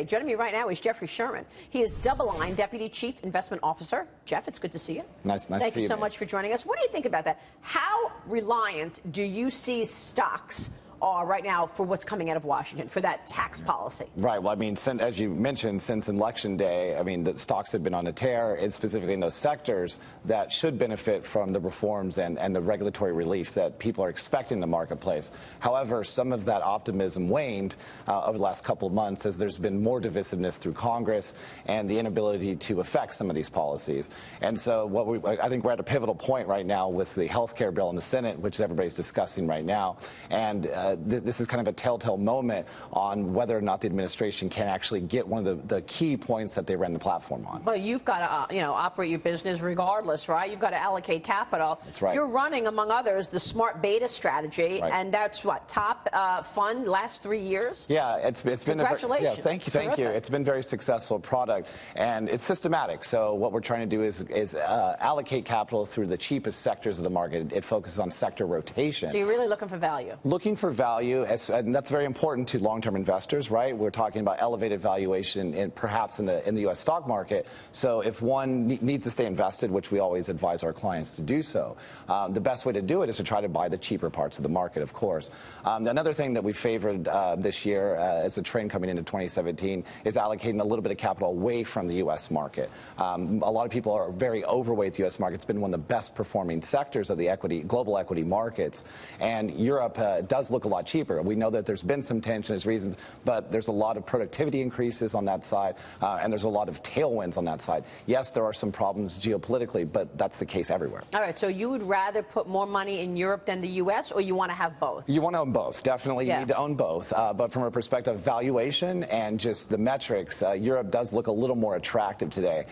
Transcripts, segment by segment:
Joining me right now is Jeffrey Sherman. He is DoubleLine Deputy Chief Investment Officer. Jeff, it's good to see you. Nice to see you. Thank you so much for joining us. What do you think about that? How reliant do you see stocks are right now for what's coming out of Washington, for that tax policy? Right. Well, I mean, as you mentioned, since Election Day, I mean, the stocks have been on a tear, and specifically in those sectors that should benefit from the reforms and the regulatory relief that people are expecting in the marketplace. However, some of that optimism waned over the last couple of months as there's been more divisiveness through Congress and the inability to affect some of these policies. And so I think we're at a pivotal point right now with the health care bill in the Senate, which everybody's discussing right now. And this is kind of a telltale moment on whether or not the administration can actually get one of the key points that they ran the platform on. Well, you've got to, operate your business regardless, right? You've got to allocate capital. That's right. You're running, among others, the smart beta strategy, right. And that's what, top fund last 3 years? Yeah, it's been Congratulations. Yeah, thank you. It's been a very successful product, and it's systematic. So what we're trying to do is allocate capital through the cheapest sectors of the market. It focuses on sector rotation. So you're really looking for value? Looking for value, and that's very important to long-term investors, right? We're talking about elevated valuation perhaps in the U.S. stock market. So if one needs to stay invested, which we always advise our clients to do so, the best way to do it is to try to buy the cheaper parts of the market, of course. Another thing that we favored this year as a trend coming into 2017 is allocating a little bit of capital away from the U.S. market. A lot of people are very overweight the U.S. market. It's been one of the best performing sectors of the global equity markets, and Europe does look a lot cheaper. We know that there's been some tension as reasons, but there's a lot of productivity increases on that side, and there's a lot of tailwinds on that side. Yes, there are some problems geopolitically, but that's the case everywhere. All right, so you would rather put more money in Europe than the U.S., or you want to have both? You want to own both. Definitely, you need to own both. But from a perspective of valuation and just the metrics, Europe does look a little more attractive today.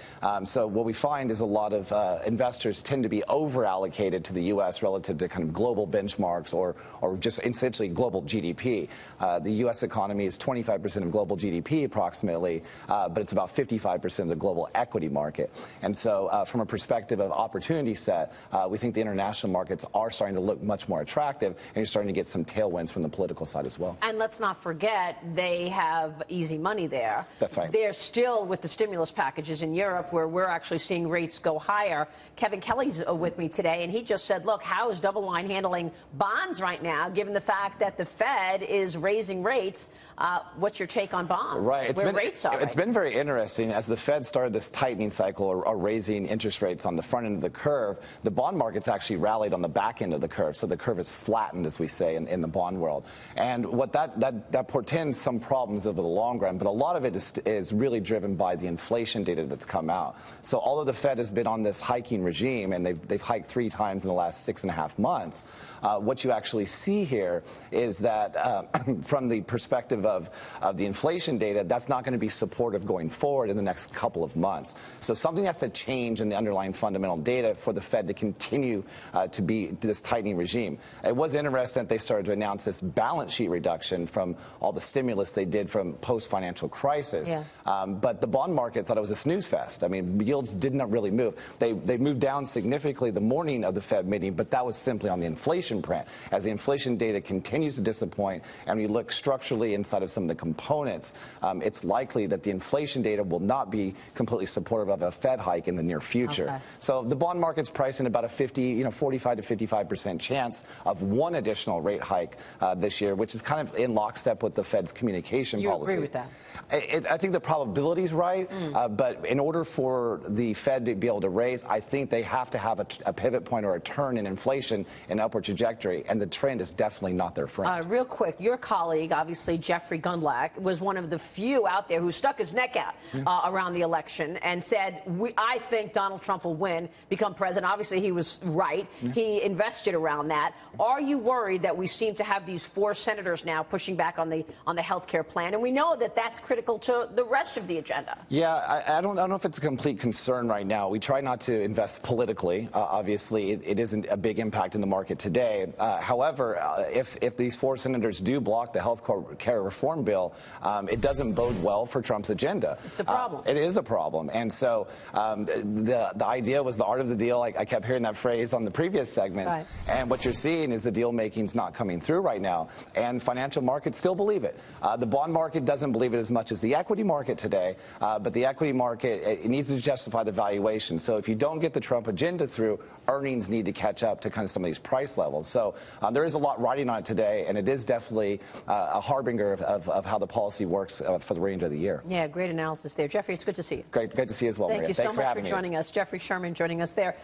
So what we find is a lot of investors tend to be over-allocated to the U.S. relative to kind of global benchmarks or just essentially global GDP. The U.S. economy is 25% of global GDP approximately, but it's about 55% of the global equity market. And so from a perspective of opportunity set, we think the international markets are starting to look much more attractive, and you're starting to get some tailwinds from the political side as well. And let's not forget, they have easy money there. That's right. They're still with the stimulus packages in Europe, where we're actually seeing rates go higher. Kevin Kelly's with me today, and he just said, look, how is DoubleLine handling bonds right now, given the fact that the Fed is raising rates? What's your take on bonds? Right. It's been very interesting. As the Fed started this tightening cycle or raising interest rates on the front end of the curve, the bond market's actually rallied on the back end of the curve. So the curve is flattened, as we say in the bond world. And what that portends some problems over the long run, but a lot of it is really driven by the inflation data that's come out. So although the Fed has been on this hiking regime, and they've hiked 3 times in the last 6.5 months, what you actually see here is that from the perspective of the inflation data, that's not going to be supportive going forward in the next couple of months. So something has to change in the underlying fundamental data for the Fed to continue to be this tightening regime. It was interesting that they started to announce this balance sheet reduction from all the stimulus they did from post-financial crisis. Yeah. But the bond market thought it was a snooze fest. I mean, yields did not really move. They moved down significantly the morning of the Fed meeting, but that was simply on the inflation print. As the inflation data continues to disappoint, and we look structurally inside of some of the components, it's likely that the inflation data will not be completely supportive of a Fed hike in the near future. Okay. So the bond market's pricing about a 45 to 55% chance of one additional rate hike this year, which is kind of in lockstep with the Fed's communication policy. You agree with that? I think the probability is right, but in order for the Fed to be able to raise, I think they have to have a pivot point or a turn in inflation and upward trajectory, and the trend is definitely not their friend. Real quick, your colleague, obviously Jeffrey Gundlach, was one of the few out there who stuck his neck out around the election and said, I think Donald Trump will win, become president. Obviously, he was right. He invested around that. Are you worried that we seem to have these 4 senators now pushing back on the health care plan? And we know that that's critical to the rest of the agenda. Yeah, I don't know if it's a complete concern right now. We try not to invest politically. Obviously, it isn't a big impact in the market today. However, if these 4 senators do block the health care reform bill, it doesn't bode well for Trump's agenda. It's a problem. It is a problem. And so the idea was the art of the deal. I kept hearing that phrase on the previous segment. Right. And what you're seeing is the deal making's not coming through right now. And financial markets still believe it. The bond market doesn't believe it as much as the equity market today. But the equity market, it needs to justify the valuation. So if you don't get the Trump agenda through, earnings need to catch up to kind of some of these price levels. So there is a lot riding on it today, and it is definitely a harbinger of how the policy works for the remainder of the year. Yeah, great analysis there. Jeffrey, it's good to see you. Great to see you as well, Thank Maria. you so Thanks for much having for me. joining us. Jeffrey Sherman joining us there.